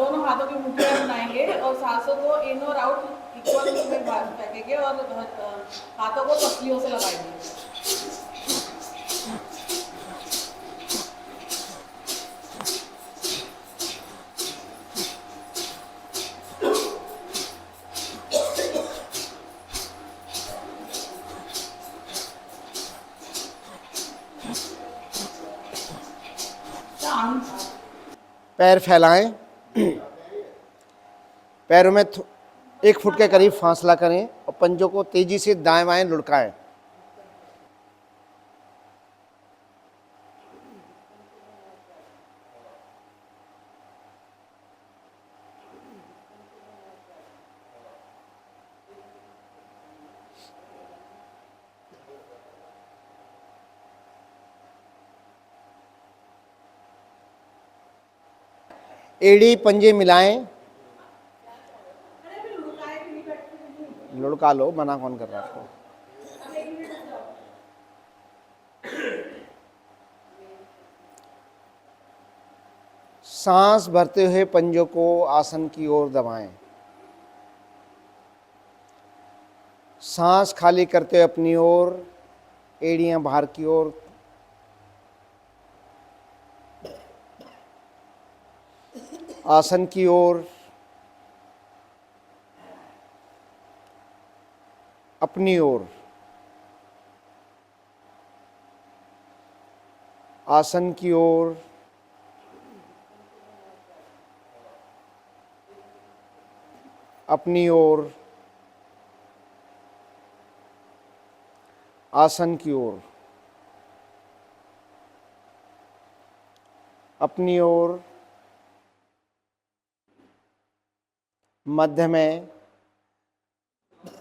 दोनों हाथों की मुठ्ठियाँ बनाएंगे और सांसों को इन और आउट इक्वल में फेंकेंगे और हाथों को पसलियों से लगाएंगे। पैर फैलाएं, पैरों में 1 फुट के करीब फासला करें और पंजों को तेजी से दाएं बाएं लुढ़काएं। एड़ी पंजे मिलाएं, लुढ़का लो, मना कौन कर रहा है आपको। सांस भरते हुए पंजों को आसन की ओर दबाएं। सांस खाली करते हुए अपनी ओर, एड़ियां बाहर की ओर। आसन की ओर, अपनी ओर। आसन की ओर, अपनी ओर। आसन की ओर, अपनी ओर। मध्य में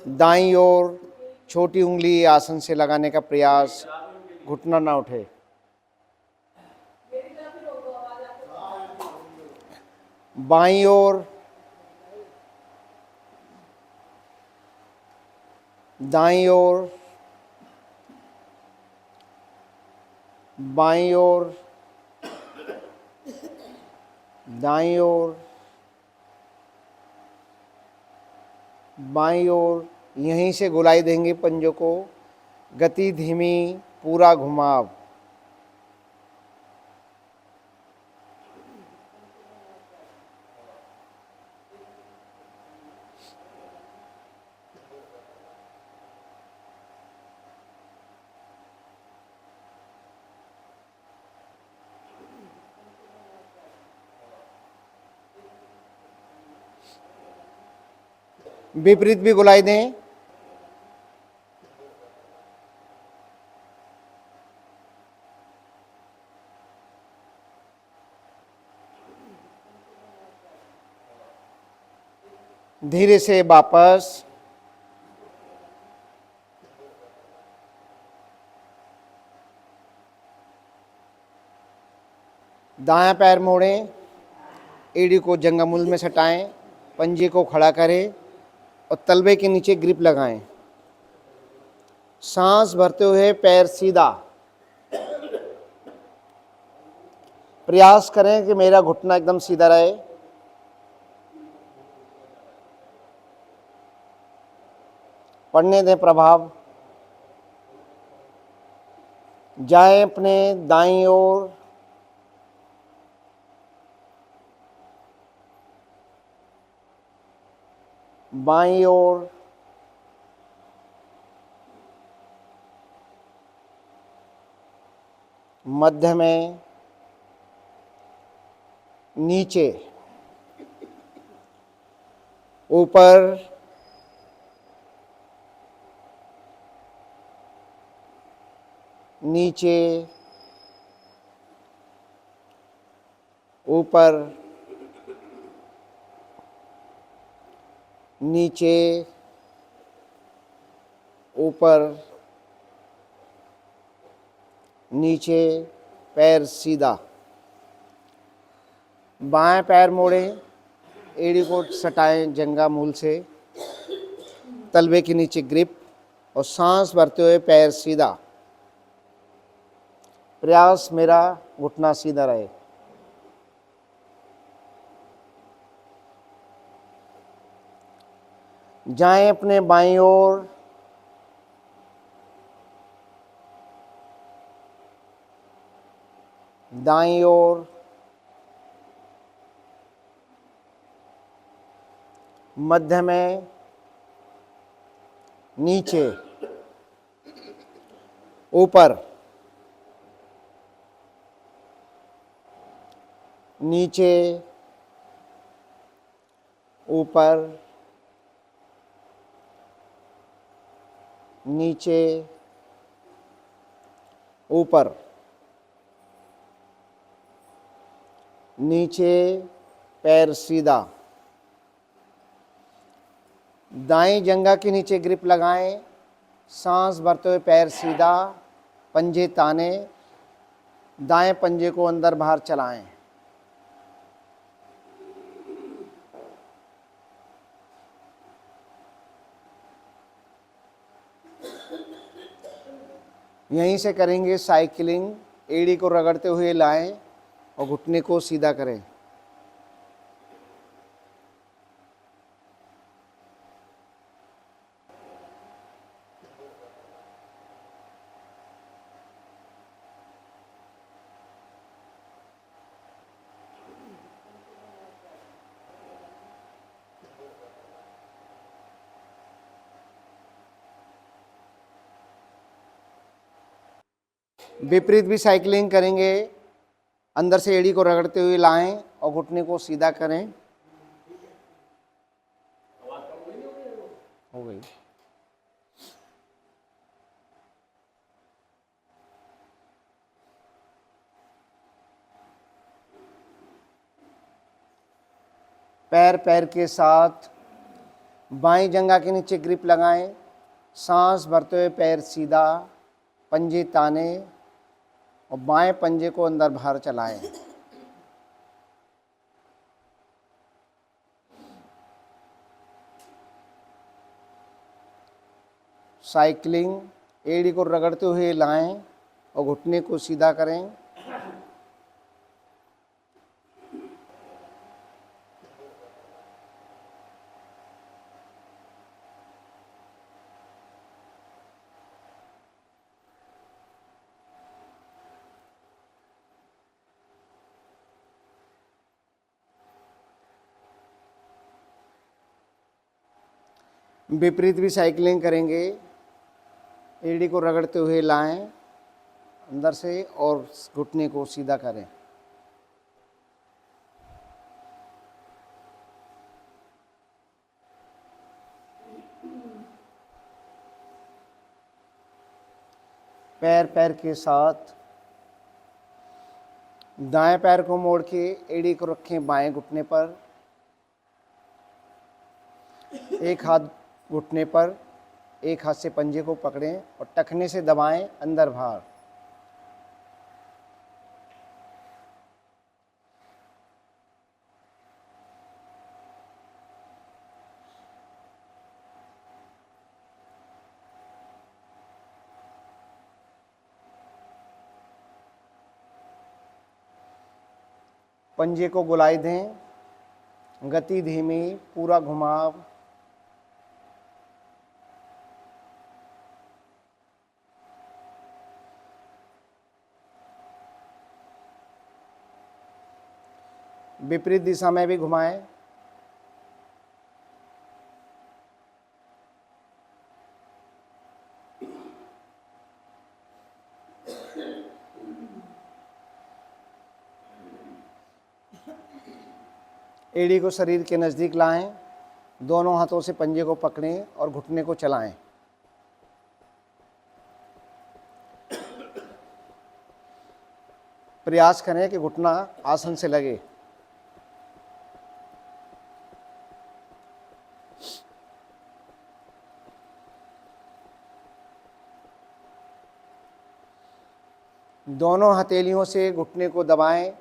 दाईं ओर छोटी उंगली आसन से लगाने का प्रयास, घुटना ना उठे। बाईं ओर, दाईं ओर, बाईं ओर, दाईं ओर, बाईं ओर। यहीं से गुलाई देंगे पंजों को, गति धीमी, पूरा घुमाव। विपरीत भी गुलाई दें। धीरे से वापस। दायां पैर मोड़ें, एड़ी को जंघामूल में सटाएं, पंजे को खड़ा करें और तलवे के नीचे ग्रिप लगाएं। सांस भरते हुए पैर सीधा। प्रयास करें कि मेरा घुटना एकदम सीधा रहे। पढ़ने दें प्रभाव। जाएं अपने दाईं ओर, बाईं ओर, मध्य में, नीचे, ऊपर, नीचे, ऊपर, नीचे, ऊपर, नीचे। पैर सीधा। बाएं पैर मोड़ें, एड़ी को सटाएं जंघामूल से, तलवे के नीचे ग्रिप और सांस भरते हुए पैर सीधा। प्रयास मेरा घुटना सीधा रहे। जाएं अपने बाईं ओर, दाईं ओर, मध्य में, नीचे, ऊपर, नीचे, ऊपर, नीचे, ऊपर, नीचे, पैर सीधा। दाएं जंघा के नीचे ग्रिप लगाएं, सांस भरते हुए पैर सीधा, पंजे ताने, दाएं पंजे को अंदर बाहर चलाएं। यहीं से करेंगे साइकिलिंग। एड़ी को रगड़ते हुए लाएं और घुटने को सीधा करें। विपरीत भी साइकिलिंग करेंगे। अंदर से एड़ी को रगड़ते हुए लाएं और घुटने को सीधा करें। हो गई। पैर पैर के साथ बाईं जंघा के नीचे ग्रिप लगाएं, सांस भरते हुए पैर सीधा, पंजे ताने और बाएं पंजे को अंदर बाहर चलाएं। साइकिलिंग। एड़ी को रगड़ते हुए लाएं और घुटने को सीधा करें। विपरीत भी साइकिलिंग करेंगे। एड़ी को रगड़ते हुए लाएं अंदर से और घुटने को सीधा करें। पैर पैर के साथ दाएं पैर को मोड़ के एड़ी को रखें बाएं घुटने पर, एक हाथ घुटने पर, एक हाथ से पंजे को पकड़ें और टखने से दबाएं अंदर बाहर। पंजे को गुलाई दें, गति धीमी, पूरा घुमाव। विपरीत दिशा में भी घुमाएं। एड़ी को शरीर के नज़दीक लाएं, दोनों हाथों से पंजे को पकड़ें और घुटने को चलाएं। प्रयास करें कि घुटना आसन से लगे। दोनों हथेलियों से घुटने को दबाएं,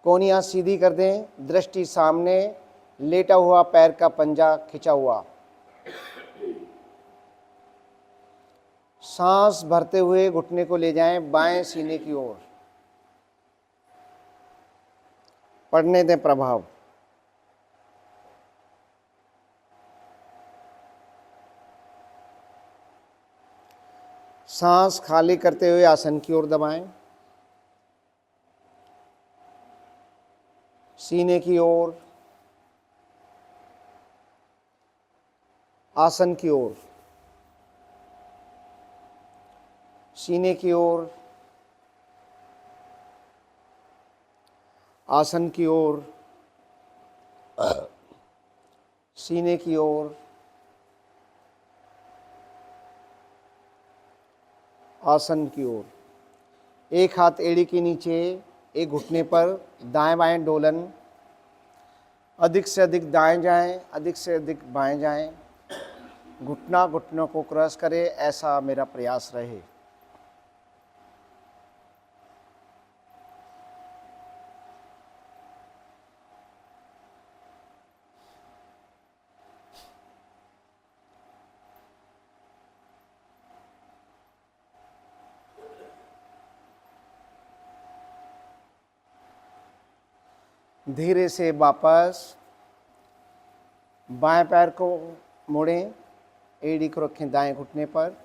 कोहनियाँ सीधी कर दें, दृष्टि सामने, लेटा हुआ पैर का पंजा खिंचा हुआ। सांस भरते हुए घुटने को ले जाएं बाएं सीने की ओर। पढ़ने दें प्रभाव। सांस खाली करते हुए आसन की ओर दबाएं। सीने की ओर, आसन की ओर, सीने की ओर, आसन की ओर, सीने की ओर, आसन की ओर। एक हाथ एड़ी के नीचे, एक घुटने पर, दाएं बाएं डोलन। अधिक से अधिक दाएं जाएं, अधिक से अधिक बाएं जाएं। घुटना घुटनों को क्रॉस करे, ऐसा मेरा प्रयास रहे। धीरे से वापस बाएं पैर को मोड़ें, एड़ी को रखें दाएं घुटने पर,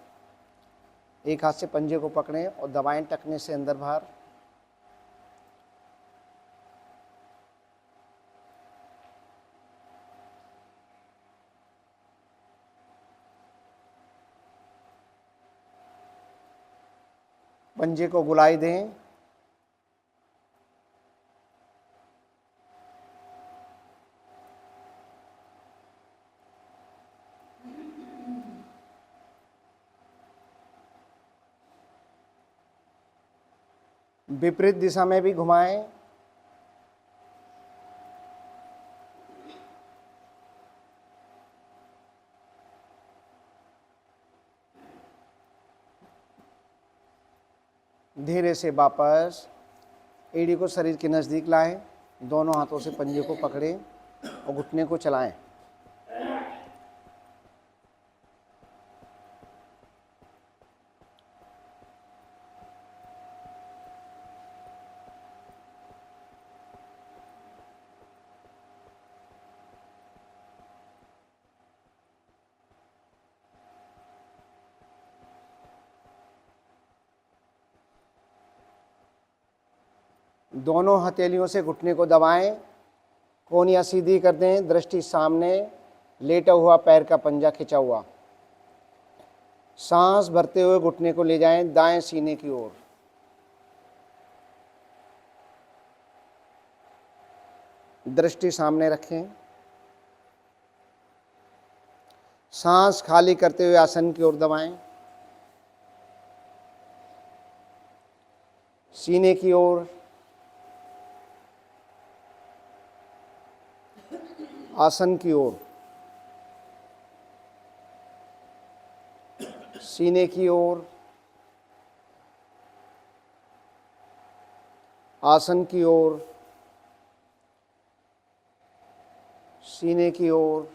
एक हाथ से पंजे को पकड़ें और दबाएं टखने से अंदर बाहर। पंजे को गुलाई दें। विपरीत दिशा में भी घुमाएं। धीरे से वापस एड़ी को शरीर के नज़दीक लाएं, दोनों हाथों से पंजे को पकड़ें और घुटने को चलाएं। दोनों हथेलियों से घुटने को दबाएं, कोहनियाँ सीधी कर दें, दृष्टि सामने, लेटा हुआ पैर का पंजा खिंचा हुआ। सांस भरते हुए घुटने को ले जाएं दाएं सीने की ओर। दृष्टि सामने रखें। सांस खाली करते हुए आसन की ओर दबाएं। सीने की ओर, आसन की ओर, सीने की ओर, आसन की ओर, सीने की ओर,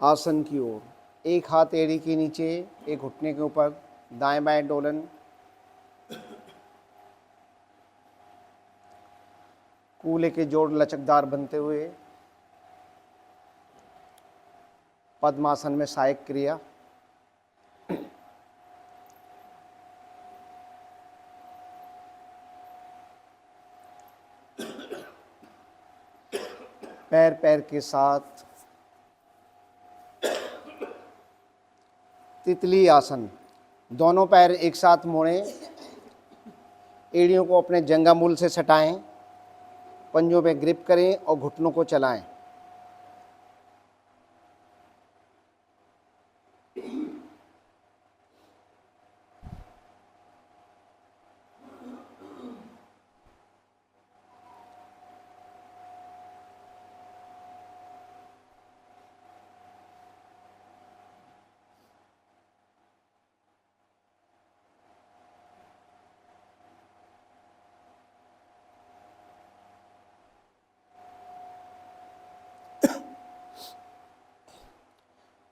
आसन की ओर। एक हाथ एड़ी के नीचे, एक घुटने के ऊपर, दाएं बाएं डोलन। कूल्हे के जोड़ लचकदार बनते हुए पद्मासन में सहायक क्रिया। पैर पैर के साथ तितली आसन। दोनों पैर एक साथ मोड़ें, एड़ियों को अपने जंघामूल से सटाएं, पंजों पे ग्रिप करें और घुटनों को चलाएं।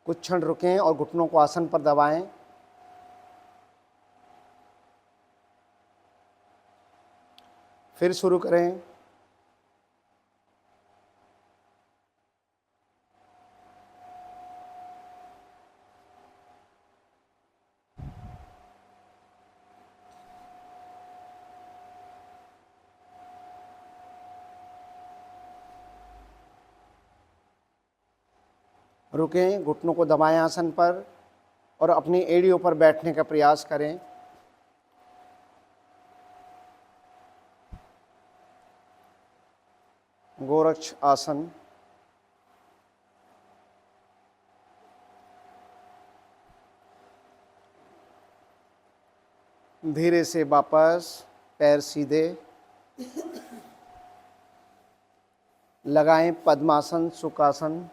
कुछ क्षण रुकें और घुटनों को आसन पर दबाएं। फिर शुरू करें। रुकें, घुटनों को दबाएं आसन पर और अपनी एड़ियों पर बैठने का प्रयास करें। गोरक्ष आसन। धीरे से वापस पैर सीधे लगाएं, पद्मासन, सुखासन।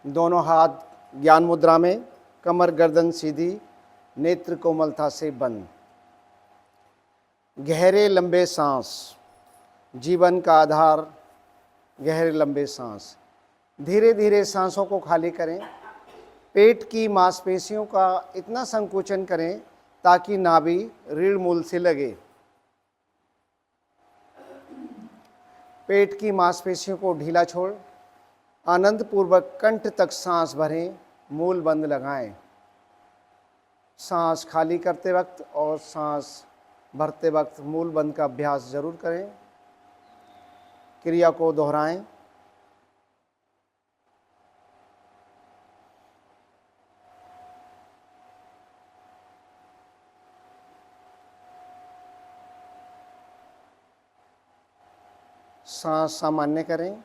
दोनों हाथ ज्ञान मुद्रा में, कमर गर्दन सीधी, नेत्र कोमलता से बंद। गहरे लंबे सांस, जीवन का आधार। गहरे लंबे सांस, धीरे धीरे सांसों को खाली करें। पेट की मांसपेशियों का इतना संकोचन करें ताकि नाभि रीढ़ मूल से लगे। पेट की मांसपेशियों को ढीला छोड़ आनंद पूर्वक कंठ तक सांस भरें, मूल बंद लगाएं। सांस खाली करते वक्त और सांस भरते वक्त मूल बंद का अभ्यास जरूर करें। क्रिया को दोहराएं। सांस सामान्य करें।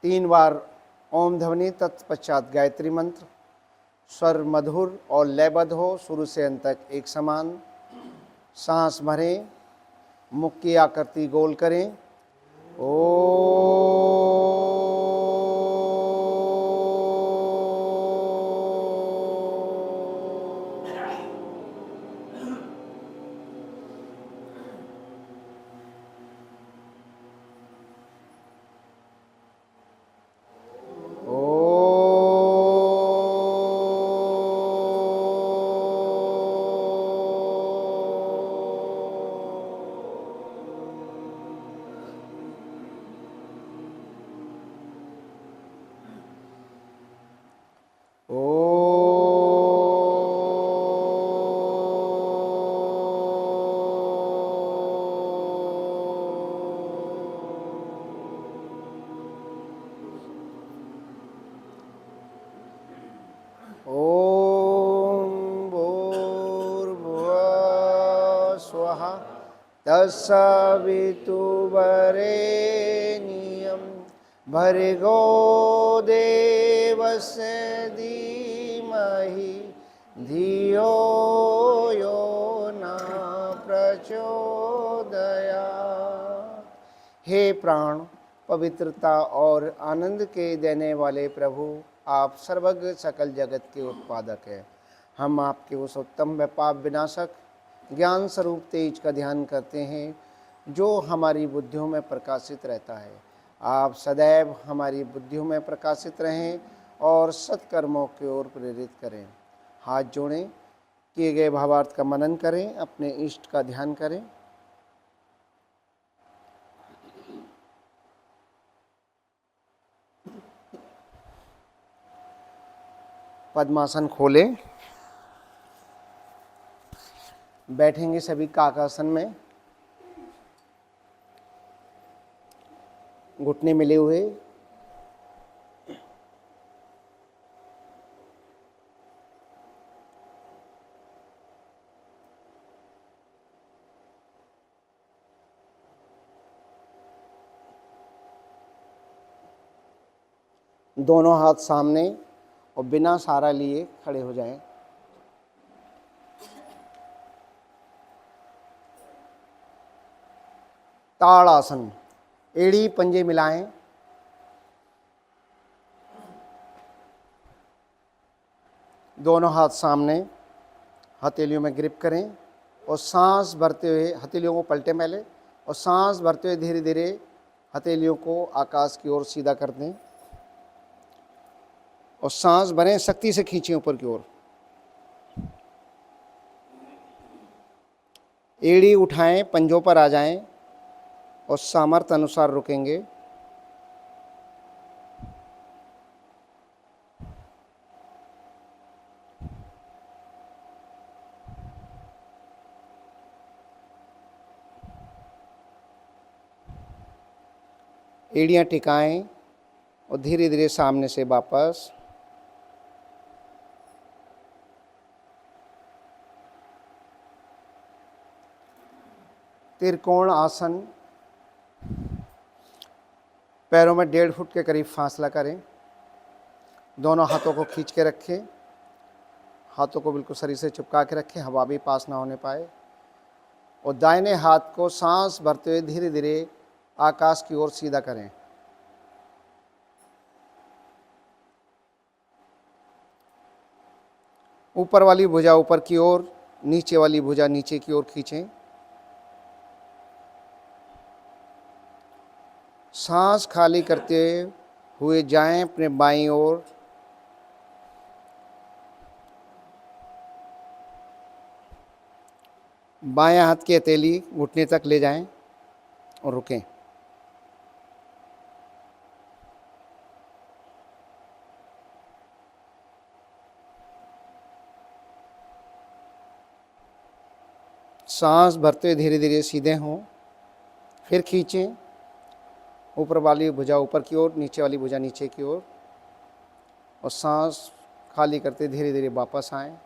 3 बार ओम ध्वनि, तत्पश्चात गायत्री मंत्र। स्वर मधुर और लयबद्ध हो, शुरू से अंत तक एक समान। सांस भरें, मुख की आकृति गोल करें। तत्सवितुर्वरेण्यं भर्गो देवस्य धीमहि धियो यो न प्रचोदयात्। हे प्राण, पवित्रता और आनंद के देने वाले प्रभु, आप सर्वज्ञ सकल जगत के उत्पादक हैं। हम आपके उस उत्तम व पाप विनाशक ज्ञान स्वरूप तेज का ध्यान करते हैं जो हमारी बुद्धियों में प्रकाशित रहता है। आप सदैव हमारी बुद्धियों में प्रकाशित रहें और सत्कर्मों की ओर प्रेरित करें। हाथ जोड़ें, किए गए भावार्थ का मनन करें, अपने इष्ट का ध्यान करें। पद्मासन खोलें। बैठेंगे सभी काकासन में, घुटने मिले हुए। दोनों हाथ सामने और बिना सहारा लिए खड़े हो जाएं। ताड़ासन, एड़ी पंजे मिलाएं। दोनों हाथ सामने, हथेलियों में ग्रिप करें और सांस भरते हुए हथेलियों को पलटें पहले, और सांस भरते हुए धीरे धीरे हथेलियों को आकाश की ओर सीधा कर दें और सांस भरें, शक्ति से खींचें ऊपर की ओर। एड़ी उठाएं, पंजों पर आ जाएं और सामर्थ्य अनुसार रुकेंगे। एड़ियाँ टिकाएं और धीरे धीरे सामने से वापस। त्रिकोण आसन। पैरों में 1.5 फुट के करीब फासला करें। दोनों हाथों को खींच के रखें। हाथों को बिल्कुल शरीर से चिपका के रखें, हवा भी पास ना होने पाए। और दाहिने हाथ को सांस भरते हुए धीरे धीरे आकाश की ओर सीधा करें। ऊपर वाली भुजा ऊपर की ओर, नीचे वाली भुजा नीचे की ओर खींचें। सांस खाली करते हुए जाएं अपने बाईं ओर। बाएं हाथ की हथेली घुटने तक ले जाएं और रुकें। सांस भरते हुए धीरे धीरे सीधे हों, फिर खींचें। ऊपर वाली भुजा ऊपर की ओर, नीचे वाली भुजा नीचे की ओर, और सांस खाली करते धीरे धीरे वापस आएं।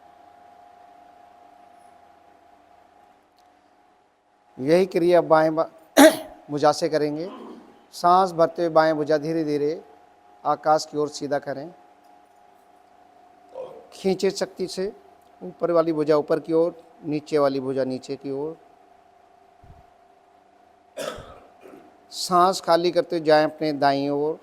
यही क्रिया बाएं भुजा से करेंगे। सांस भरते हुए बाएं भुजा धीरे धीरे आकाश की ओर सीधा करें। खींचे शक्ति से। ऊपर वाली भुजा ऊपर की ओर, नीचे वाली भुजा नीचे की ओर। सांस खाली करते हुए जाएं अपने दाईं ओर।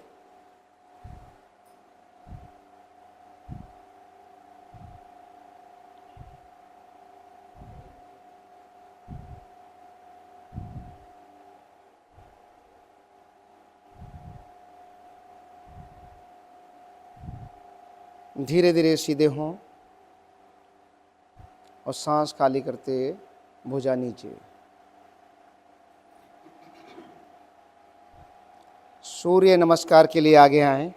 धीरे धीरे सीधे हों और सांस खाली करते भुजा नीचे। सूर्य नमस्कार के लिए आगे आएं।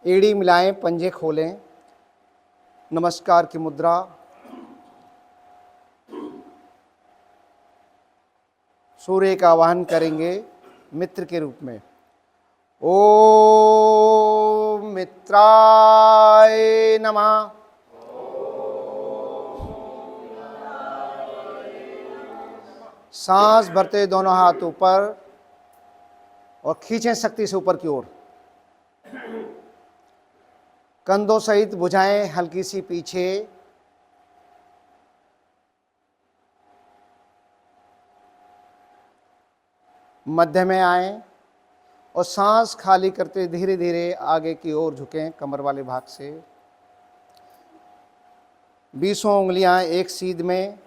एड़ी मिलाएं, पंजे खोलें। नमस्कार की मुद्रा। सूर्य का आवाहन करेंगे मित्र के रूप में। ओम मित्राय नमः। सांस भरते दोनों हाथ ऊपर और खींचें शक्ति से ऊपर की ओर। कंधों सहित भुजाएं हल्की सी पीछे। मध्य में आएं और सांस खाली करते धीरे धीरे आगे की ओर झुकें कमर वाले भाग से। 20 उंगलियां एक सीध में।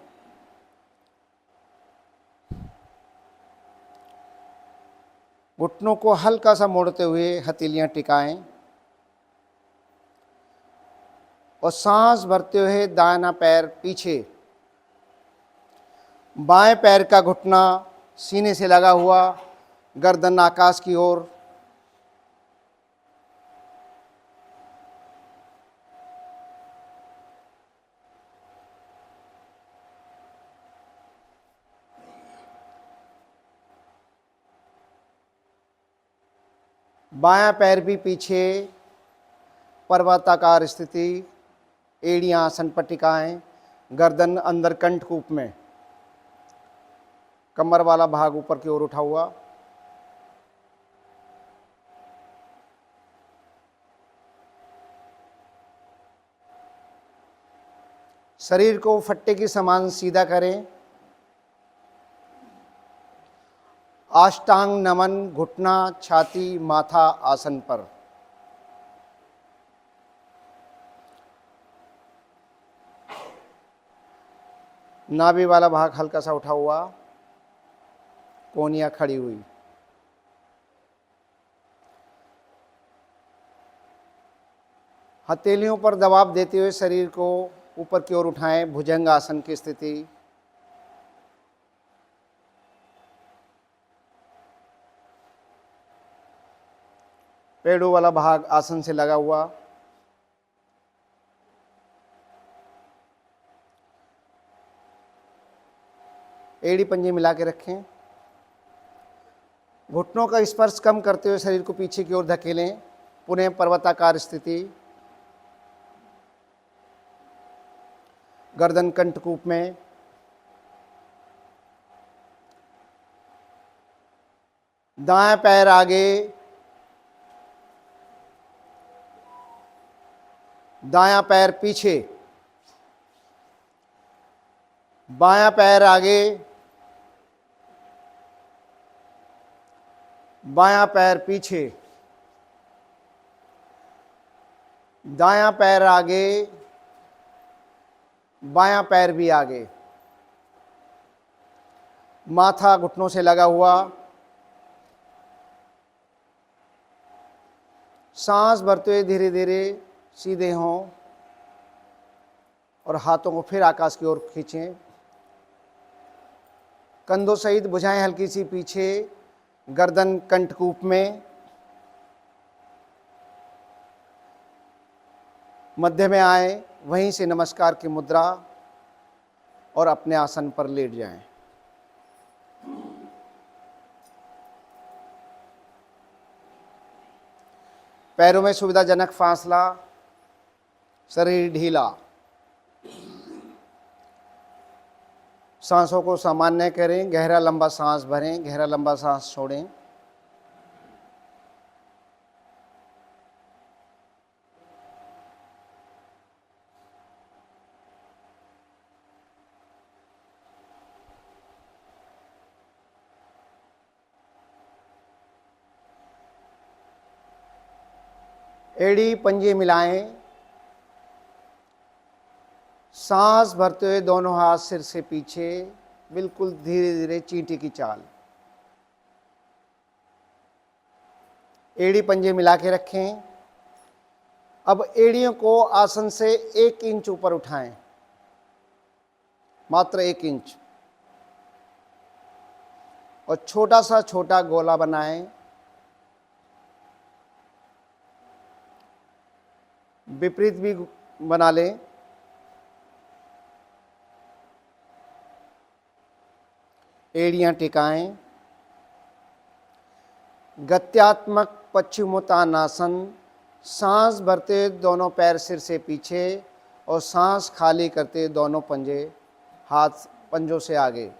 घुटनों को हल्का सा मोड़ते हुए हथेलियां टिकाएं और सांस भरते हुए दाहिना पैर पीछे। बाएं पैर का घुटना सीने से लगा हुआ, गर्दन आकाश की ओर। बायां पैर भी पीछे, पर्वताकार स्थिति। एड़ियां आसन पर टिकाएं, गर्दन अंदर कंठकूप में, कमर वाला भाग ऊपर की ओर उठा हुआ। शरीर को फट्टे की समान सीधा करें। अष्टांग नमन, घुटना, छाती, माथा आसन पर। नाभि वाला भाग हल्का सा उठा हुआ, कोहनियां खड़ी हुई। हथेलियों पर दबाव देते हुए शरीर को ऊपर की ओर उठाएं, भुजंग आसन की स्थिति। पेड़ों वाला भाग आसन से लगा हुआ। एड़ी पंजे मिला के रखें। घुटनों का स्पर्श कम करते हुए शरीर को पीछे की ओर धकेलें। पुनः पर्वताकार स्थिति, गर्दन कंठकूप में। दाएं पैर आगे, दायां पैर पीछे, बायां पैर आगे, बायां पैर पीछे, दायां पैर आगे, बायां पैर भी आगे। माथा घुटनों से लगा हुआ। सांस भरते हुए धीरे धीरे सीधे हों और हाथों को फिर आकाश की ओर खींचें। कंधों सहित भुजाएं हल्की सी पीछे, गर्दन कंठकूप में। मध्य में आए, वहीं से नमस्कार की मुद्रा और अपने आसन पर लेट जाएं। पैरों में सुविधाजनक फासला, शरीर ढीला। सांसों को सामान्य करें, गहरा लंबा सांस भरें, गहरा लंबा सांस छोड़ें। एड़ी पंजे मिलाएं। सांस भरते हुए दोनों हाथ सिर से पीछे, बिल्कुल धीरे धीरे चींटी की चाल। एड़ी पंजे मिला के रखें। अब एड़ियों को आसन से 1 इंच ऊपर उठाएं, मात्र 1 इंच, और छोटा गोला बनाएं। विपरीत भी बना लें। एड़ियां टिकाएं। गत्यात्मक पश्चिमोत्तानासन। सांस भरते दोनों पैर सिर से पीछे और सांस खाली करते दोनों पंजे हाथ पंजों से आगे।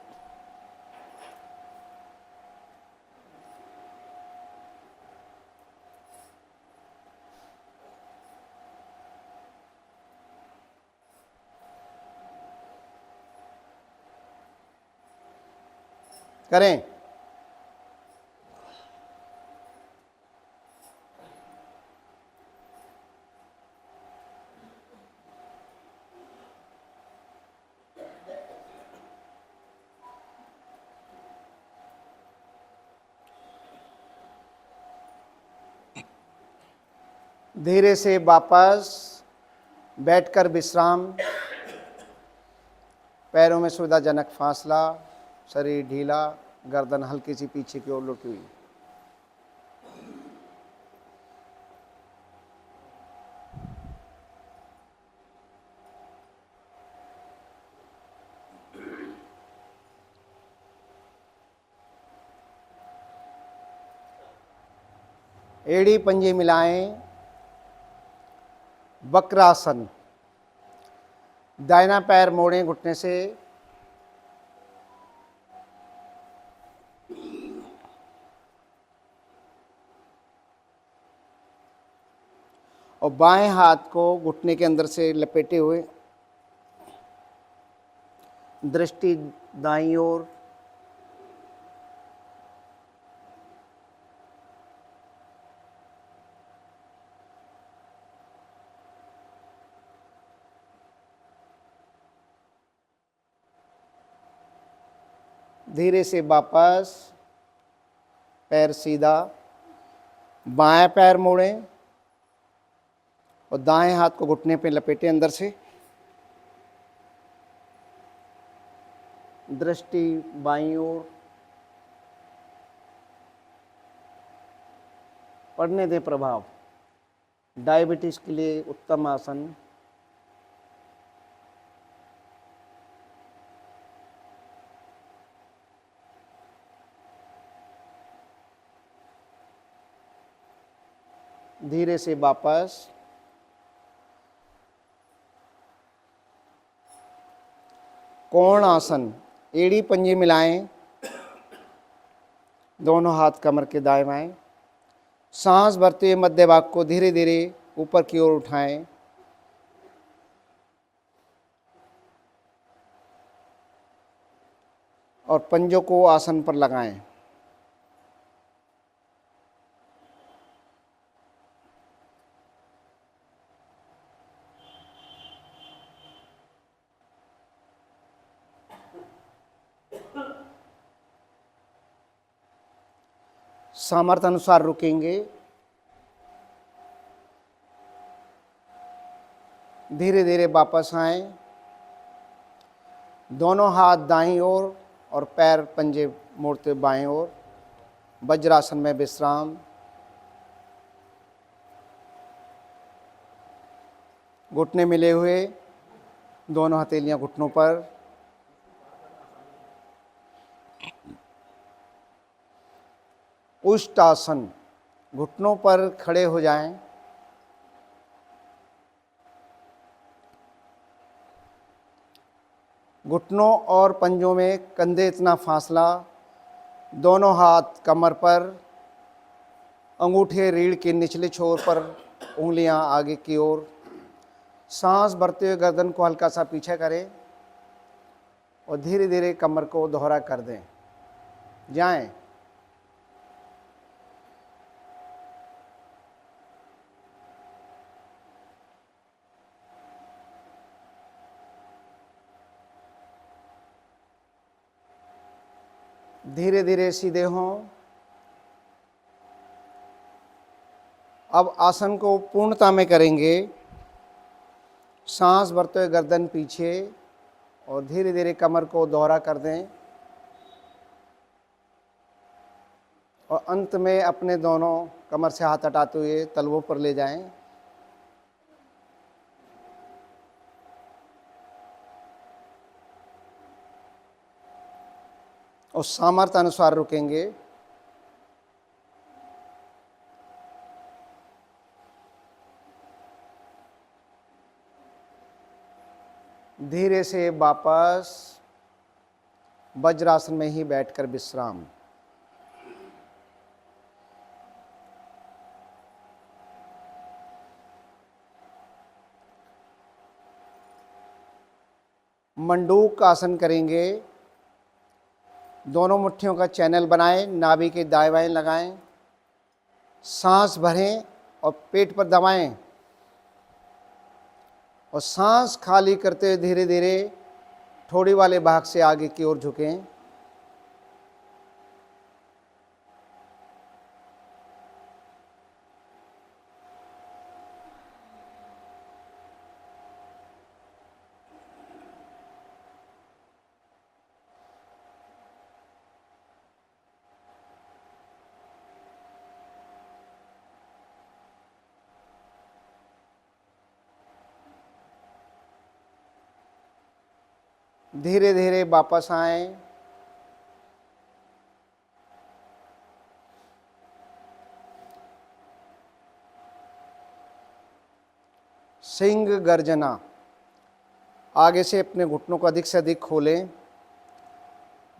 करें। धीरे से वापस बैठकर विश्राम। पैरों में सुविधाजनक फासला, शरीर ढीला, गर्दन हल्की सी पीछे की ओर लुटी हुई। एड़ी पंजे मिलाएं। वक्रासन। दाहिना पैर मोड़ें घुटने से। और बाएं हाथ को घुटने के अंदर से लपेटे हुए, दृष्टि दाईं ओर। धीरे से वापस, पैर सीधा, बाएं पैर मोड़ें और दाएं हाथ को घुटने पे लपेटें अंदर से। दृष्टि बाईं ओर। पढ़ने दें प्रभाव। डायबिटीज के लिए उत्तम आसन। धीरे से वापस। कोण आसन, एड़ी पंजे मिलाएं, दोनों हाथ कमर के दाएं बाएं। सांस भरते हुए मध्य भाग को धीरे धीरे ऊपर की ओर उठाएं। और पंजों को आसन पर लगाएं। सामर्थ्य अनुसार रुकेंगे। धीरे धीरे वापस आएं। दोनों हाथ दाईं ओर और पैर पंजे मोड़ते बाएं ओर। वज्रासन में विश्राम। घुटने मिले हुए, दोनों हथेलियां घुटनों पर। उष्टासन, घुटनों पर खड़े हो जाएं। घुटनों और पंजों में कंधे इतना फासला। दोनों हाथ कमर पर, अंगूठे रीढ़ के निचले छोर पर, उंगलियां आगे की ओर। सांस भरते हुए गर्दन को हल्का सा पीछे करें और धीरे धीरे कमर को दोहरा कर दें। जाएं। धीरे धीरे सीधे हों। अब आसन को पूर्णता में करेंगे। सांस भरते हुए गर्दन पीछे और धीरे धीरे कमर को दोहरा कर दें। और अंत में अपने दोनों कमर से हाथ हटाते हुए तलवों पर ले जाएं। और सामर्थ्य अनुसार रुकेंगे। धीरे से वापस वज्रासन में ही बैठकर विश्राम। मंडूक आसन करेंगे। दोनों मुट्ठियों का चैनल बनाएं, नाभि के दाएं बाएं लगाएं। सांस भरें और पेट पर दबाएं। और सांस खाली करते हुए धीरे धीरे ठोड़ी वाले भाग से आगे की ओर झुकें। धीरे धीरे वापस आएं। सिंह गर्जना। आगे से अपने घुटनों को अधिक से अधिक खोलें।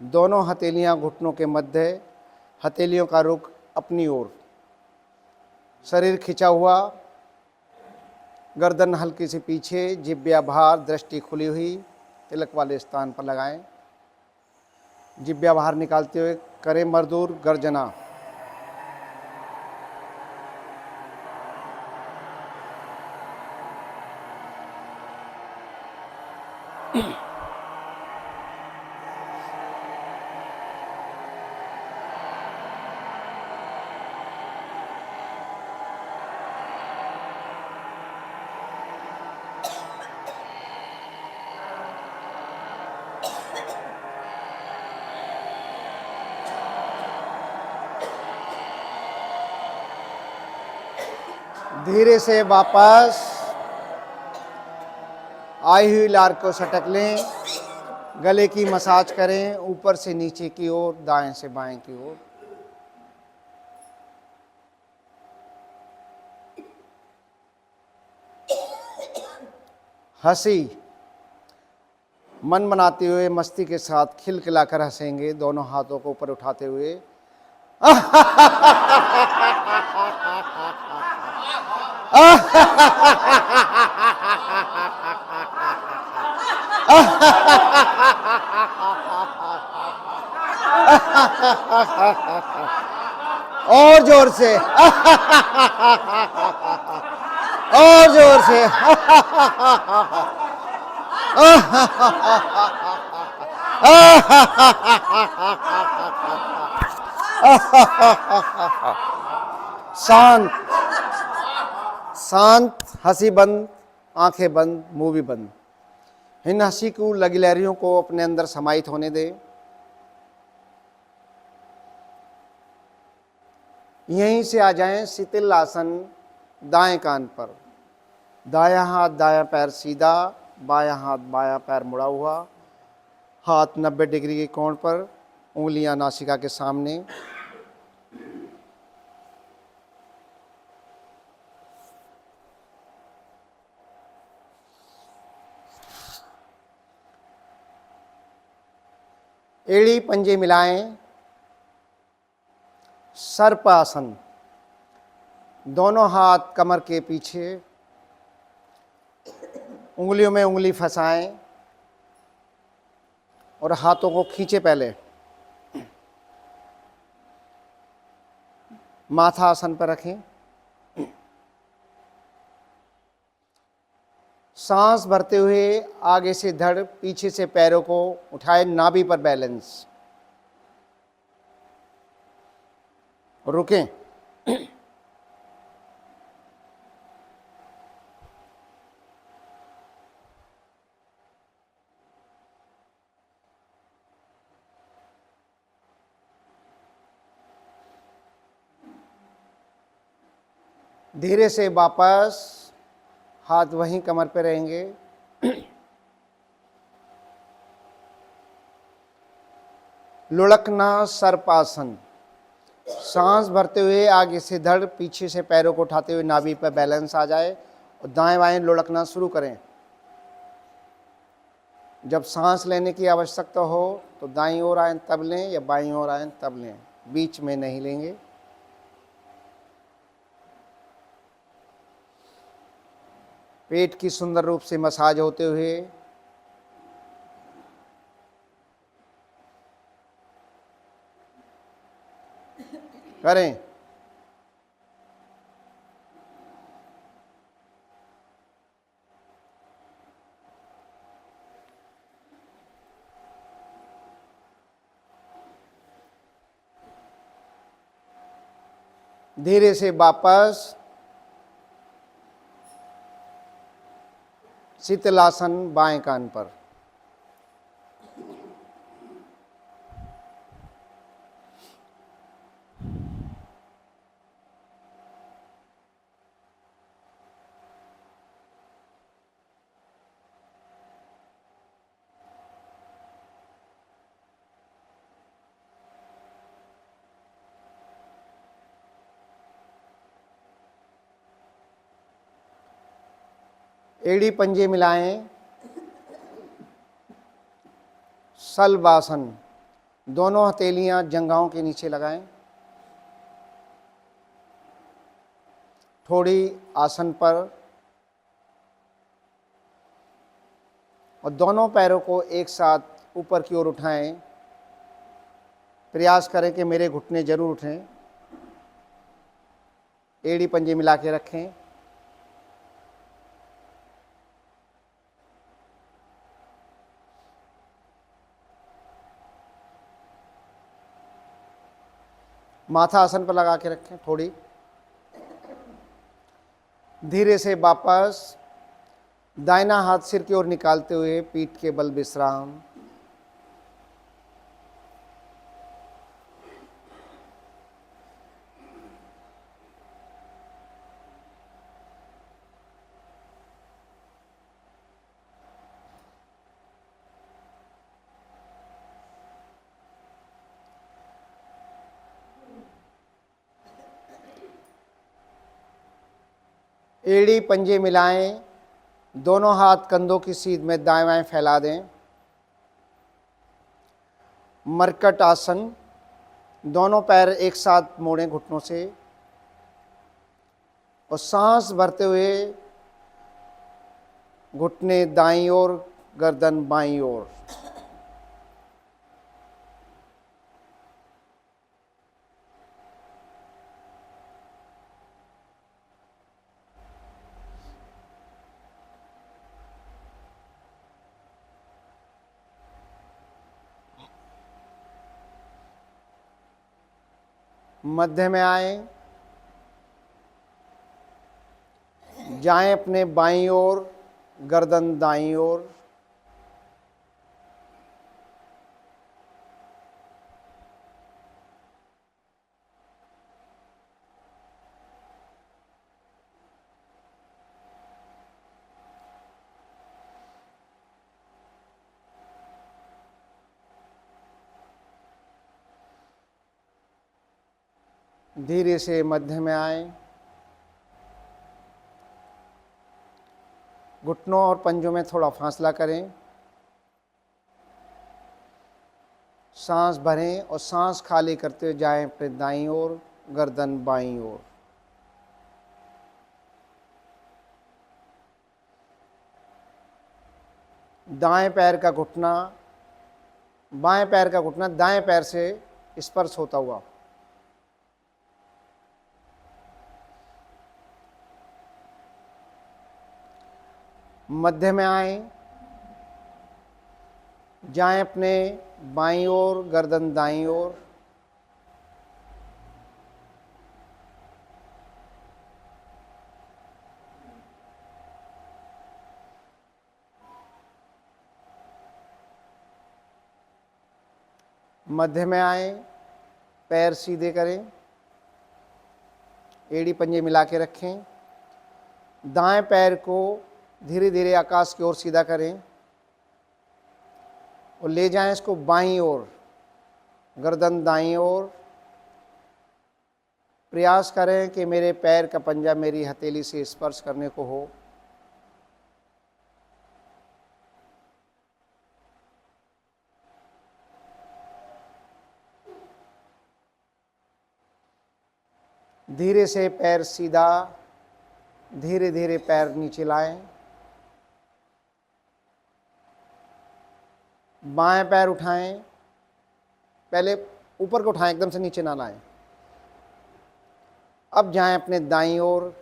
दोनों हथेलियां घुटनों के मध्य, हथेलियों का रुख अपनी ओर। शरीर खिंचा हुआ, गर्दन हल्की से पीछे, जिह्वा बाहर, दृष्टि खुली हुई। तिलक वाले स्थान पर लगाएं। जिह्वा बाहर निकालते हुए करें मधुर गर्जना। धीरे से वापस आई हुई लार को सटक लें। गले की मसाज करें, ऊपर से नीचे की ओर, दाएं से बाएं की ओर। हंसी, मन बनाते हुए मस्ती के साथ खिलखिलाकर हंसेंगे, दोनों हाथों को ऊपर उठाते हुए। और जोर से, और जोर से। शांत, शांत, हंसी बंद, आंखें बंद, मुंह भी बंद। इन हंसी को लगी लहरियों को अपने अंदर समाहित होने दे। यहीं से आ जाएं शीतल आसन दाएं कान पर, दायां हाथ दायां पैर सीधा, बायां हाथ बायां पैर मुड़ा हुआ, हाथ 90 डिग्री के कोण पर, उंगलियां नासिका के सामने। एड़ी पंजे मिलाएं, सर्पासन, दोनों हाथ कमर के पीछे, उंगलियों में उंगली फंसाएं और हाथों को खींचे पहले। माथा आसन पर रखें। सांस भरते हुए आगे से धड़, पीछे से पैरों को उठाए, नाभि पर बैलेंस। रुकें। धीरे से वापस, हाथ वहीं कमर पे रहेंगे। लुढ़कना सर्पासन, सांस भरते हुए आगे से धड़, पीछे से पैरों को उठाते हुए नाभि पर बैलेंस आ जाए और दाएं बाएं लुढ़कना शुरू करें। जब सांस लेने की आवश्यकता हो तो दाईं ओर आएं तब लें, या बाईं ओर आएं तब लें, बीच में नहीं लेंगे। पेट की सुंदर रूप से मसाज होते हुए करें। धीरे से वापस शीतलासन बाएं कान पर। एड़ी पंजे मिलाएं, सलवासन, दोनों हथेलियां जंघाओं के नीचे लगाएं। थोड़ी आसन पर और दोनों पैरों को एक साथ ऊपर की ओर उठाएं। प्रयास करें कि मेरे घुटने जरूर उठें। एड़ी पंजे मिला के रखें। माथा आसन पर लगा के रखें। थोड़ी धीरे से वापस दाहिना हाथ सिर की ओर निकालते हुए पीठ के बल विश्राम। एड़ी पंजे मिलाएं, दोनों हाथ कंधों की सीध में दाएं बाएं फैला दें। मरकट आसन, दोनों पैर एक साथ मोड़ें घुटनों से और सांस भरते हुए घुटने दाईं ओर, गर्दन बाईं ओर। मध्य में आए, जाएं अपने बाईं ओर, गर्दन दाईं ओर। धीरे से मध्य में आए, घुटनों और पंजों में थोड़ा फासला करें। सांस भरें और सांस खाली करते हुए जाएं अपने दाईं ओर, गर्दन बाईं ओर। दाएं पैर का घुटना, बाएं पैर का घुटना दाएं पैर से स्पर्श होता हुआ। मध्य में आए, जाएं अपने बाईं ओर, गर्दन दाईं ओर। मध्य में आए, पैर सीधे करें, एड़ी पंजे मिला के रखें। दाएं पैर को धीरे धीरे आकाश की ओर सीधा करें और ले जाएं इसको बाईं ओर, गर्दन दाईं ओर। प्रयास करें कि मेरे पैर का पंजा मेरी हथेली से स्पर्श करने को हो। धीरे से पैर सीधा, धीरे धीरे पैर नीचे लाएं। बाएं पैर उठाएं, पहले ऊपर को उठाएं, एकदम से नीचे ना लाएं। अब जाएं अपने दाईं ओर,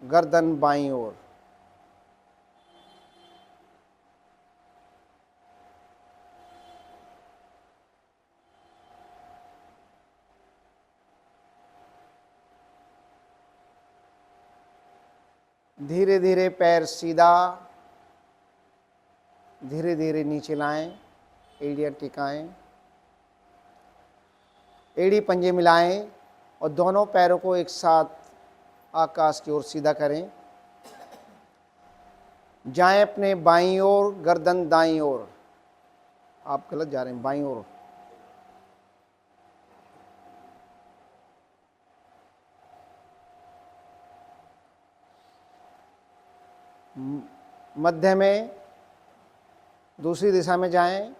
गर्दन बाईं ओर। धीरे धीरे पैर सीधा, धीरे धीरे नीचे लाएं, एड़ियां टिकाएं, एड़ी पंजे मिलाएं और दोनों पैरों को एक साथ आकाश की ओर सीधा करें। जाएं अपने बाईं ओर, गर्दन दाईं ओर। आप गलत जा रहे हैं, बाईं ओर। मध्य में दूसरी दिशा में जाएं।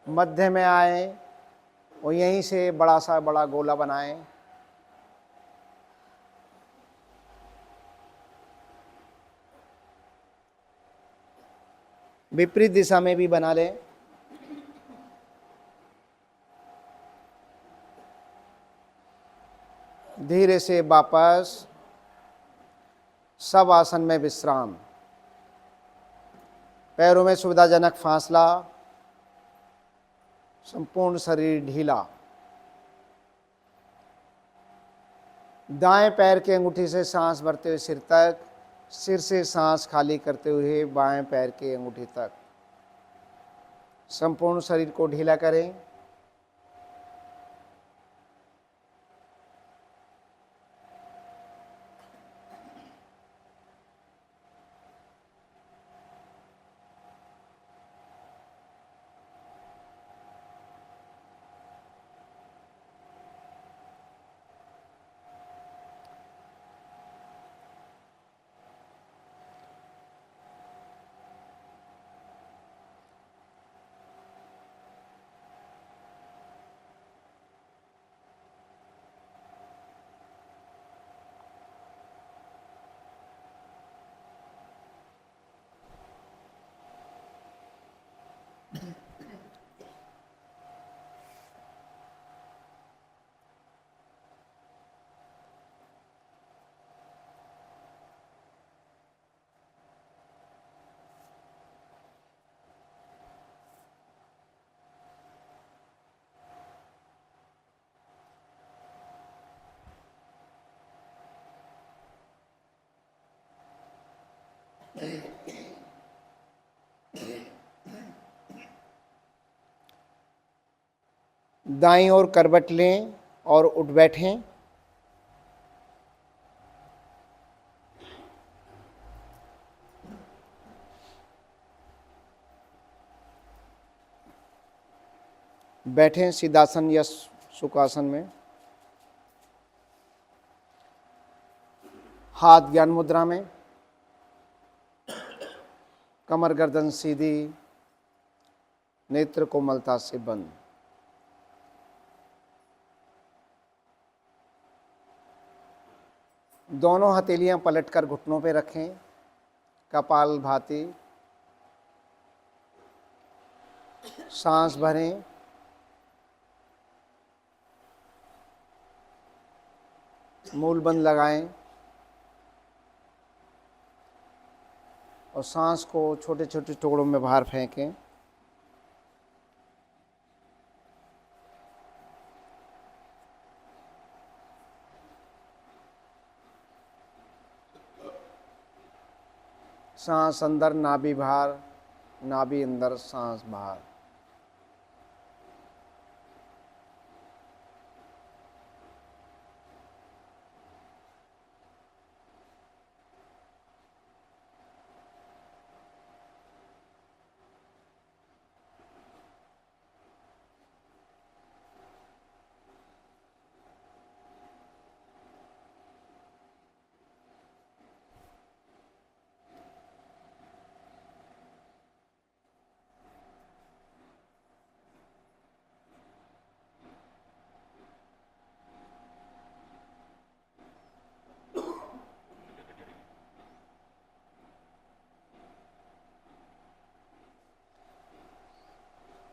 मध्य में आए और यहीं से बड़ा सा बड़ा गोला बनाएं। विपरीत दिशा में भी बना लें। धीरे से वापस सब आसन में विश्राम, पैरों में सुविधाजनक फासला, संपूर्ण शरीर ढीला। दाएं पैर की अंगूठी से सांस भरते हुए सिर तक, सिर से सांस खाली करते हुए बाएं पैर की अंगूठी तक। संपूर्ण शरीर को ढीला करें। दाईं ओर करवट लें और उठ बैठें। बैठें सिद्धासन या सुखासन में। हाथ ज्ञान मुद्रा में, कमर गर्दन सीधी, नेत्र कोमलता से बंद। दोनों हथेलियां पलटकर घुटनों पे रखें, कपाल भाती। सांस भरें, मूल बंद लगाएं और सांस को छोटे छोटे टुकड़ों में बाहर फेंकें। सांस अंदर, नाभि बाहर, नाभि अंदर, सांस बाहर।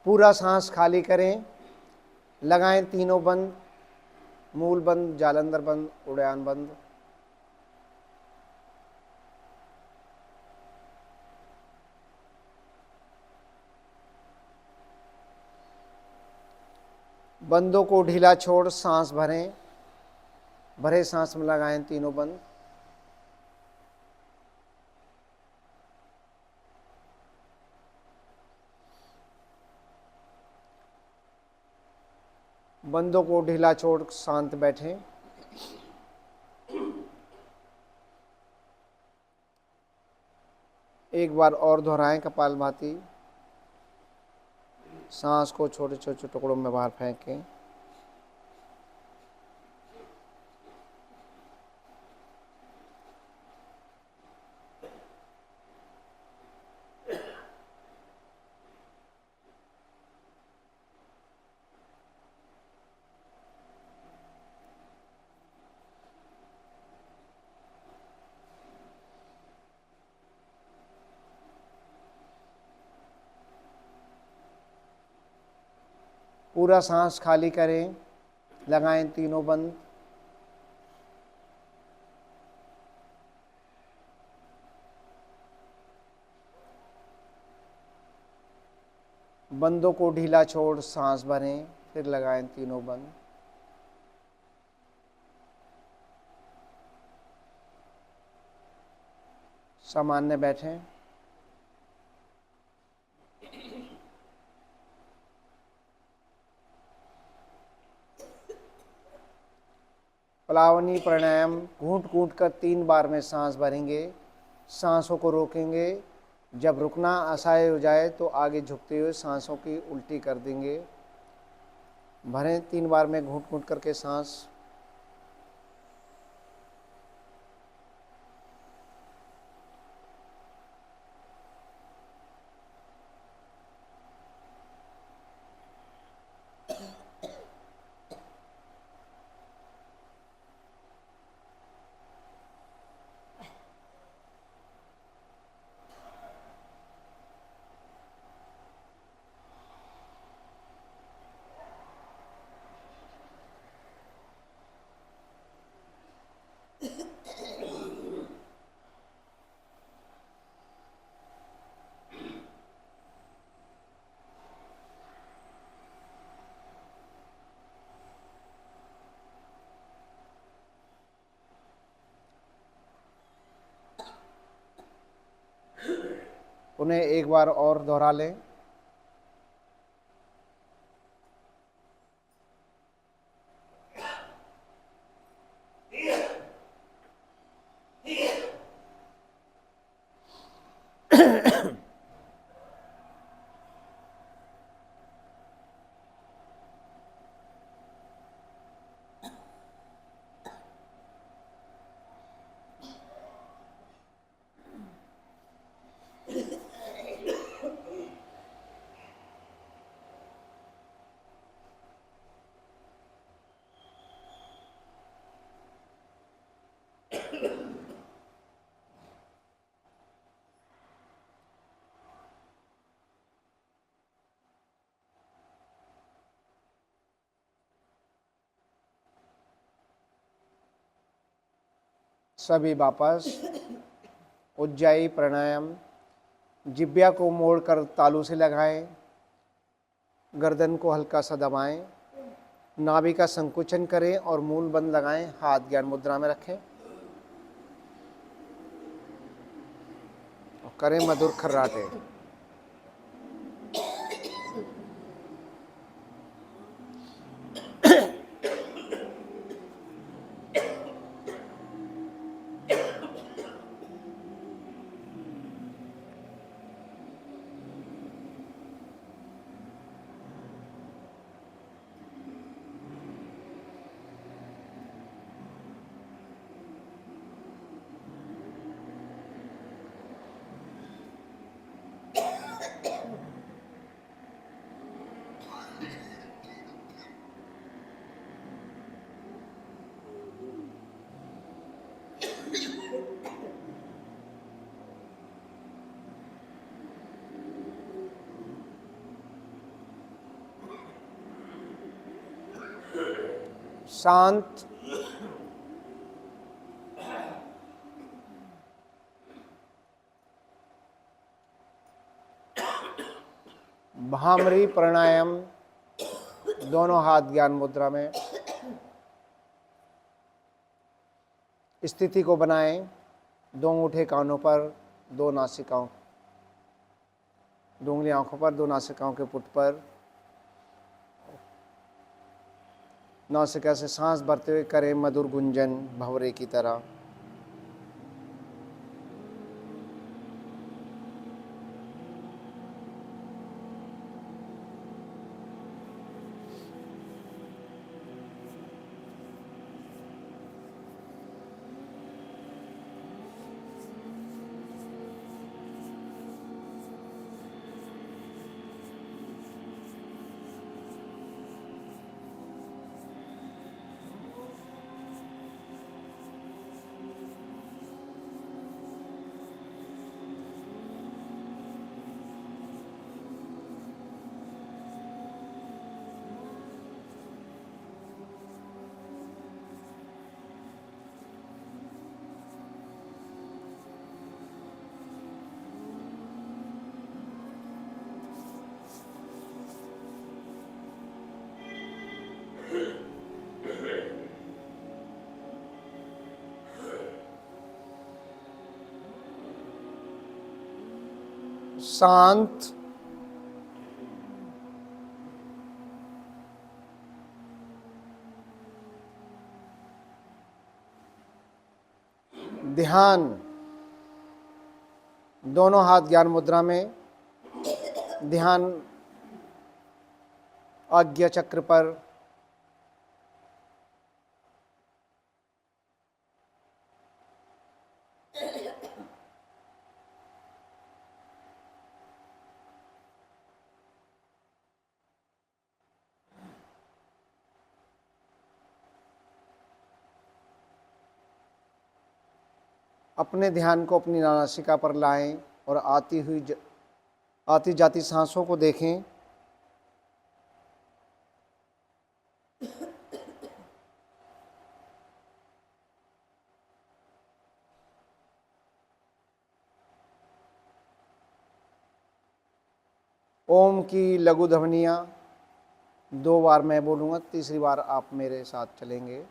पूरा सांस खाली करें, लगाएं तीनों बंद, मूल बंद, जालंधर बंद, उड़ान बंद। बंदों को ढीला छोड़ सांस भरें, भरे सांस में लगाएं तीनों बंद। बंदों को ढीला छोड़ शांत बैठें। एक बार और दोहराएं कपालभाति। सांस को छोटे छोटे टुकड़ों में बाहर फेंकें। पूरा सांस खाली करें, लगाएं तीनों बंद। बंदों को ढीला छोड़ सांस भरें, फिर लगाएं तीनों बंद। सामान्य बैठें। प्लावनी प्राणायाम घूंट घूंट कर 3 बार में सांस भरेंगे, सांसों को रोकेंगे। जब रुकना असह्य हो जाए तो आगे झुकते हुए सांसों की उल्टी कर देंगे। भरें 3 बार में घूंट घूंट करके सांस। उन्हें एक बार और दोहरा लें। सभी वापस। उज्जाई प्राणायाम। जिब्या को मोड़कर तालू से लगाएं। गर्दन को हल्का सा दबाएं। नाभि का संकुचन करें और मूल बंद लगाएं। हाथ ज्ञान मुद्रा में रखें और करें मधुर खर्राटे। शांत। भ्रामरी प्राणायाम। दोनों हाथ ज्ञान मुद्रा में। स्थिति को बनाएं। दो अंगूठे कानों पर, दो नासिकाओं, दो उंगली आंखों पर, दो नासिकाओं के पुट पर। नासिका से सांस भरते हुए करें मधुर गुंजन भंवरे की तरह। शांत। ध्यान। दोनों हाथ ज्ञान मुद्रा में। ध्यान आज्ञा चक्र पर। अपने ध्यान को अपनी नासिका पर लाएं और आती जाती सांसों को देखें। ओम की लघु ध्वनियाँ 2 बार मैं बोलूँगा, तीसरी बार आप मेरे साथ चलेंगे।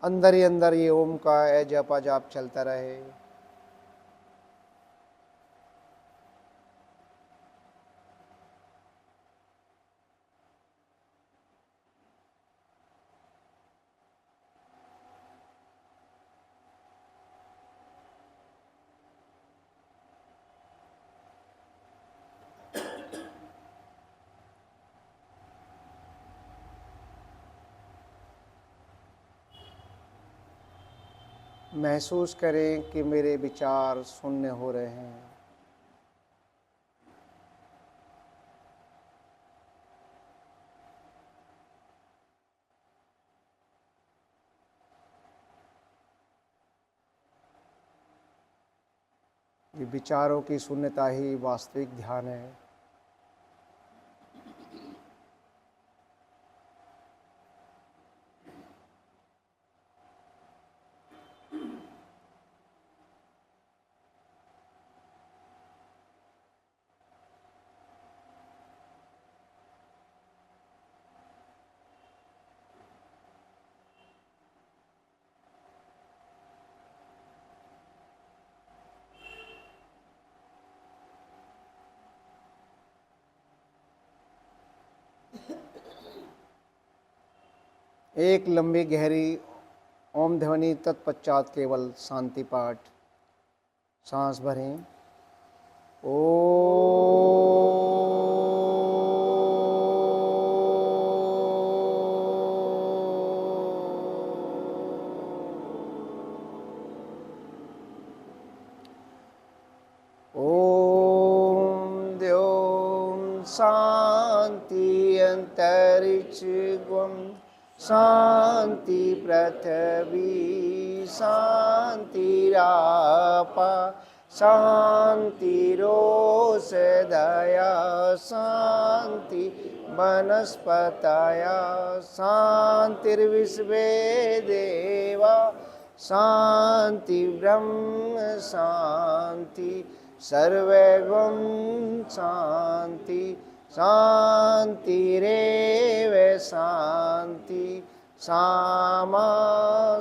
अंदर ही अंदर ये ओम का जप जाप चलता रहे। महसूस करें कि मेरे विचार शून्य हो रहे हैं। ये विचारों की शून्यता ही वास्तविक ध्यान है। एक लंबी गहरी ओम ध्वनि, तत्पश्चात केवल शांति पाठ। सांस भरें। ओम द्यों शांति अंतरिक्ष गुम शांति पृथ्वी शांतिरापा शांतिरोषधया शांति वनस्पतया शांतिर्विश्वे देवा शांति ब्रह्म शांति सर्वगुण शांति शांतिरेव शांति सामा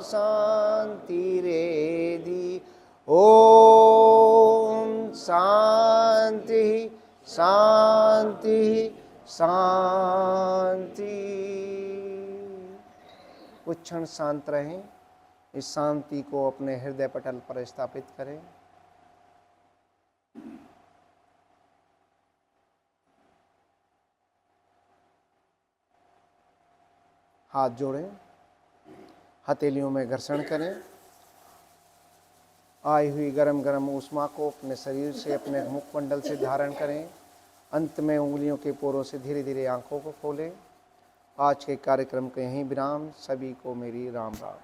शांतिरेधि। ओम शांति शांति शांति। कुछ क्षण शांत रहें। इस शांति को अपने हृदय पटल पर स्थापित करें। हाथ जोड़ें, हथेलियों में घर्षण करें। आई हुई गरम गरम ऊष्मा को अपने शरीर से, अपने मुखमंडल से धारण करें। अंत में उंगलियों के पोरों से धीरे धीरे आंखों को खोलें। आज के कार्यक्रम के यहीं विराम। सभी को मेरी राम राम।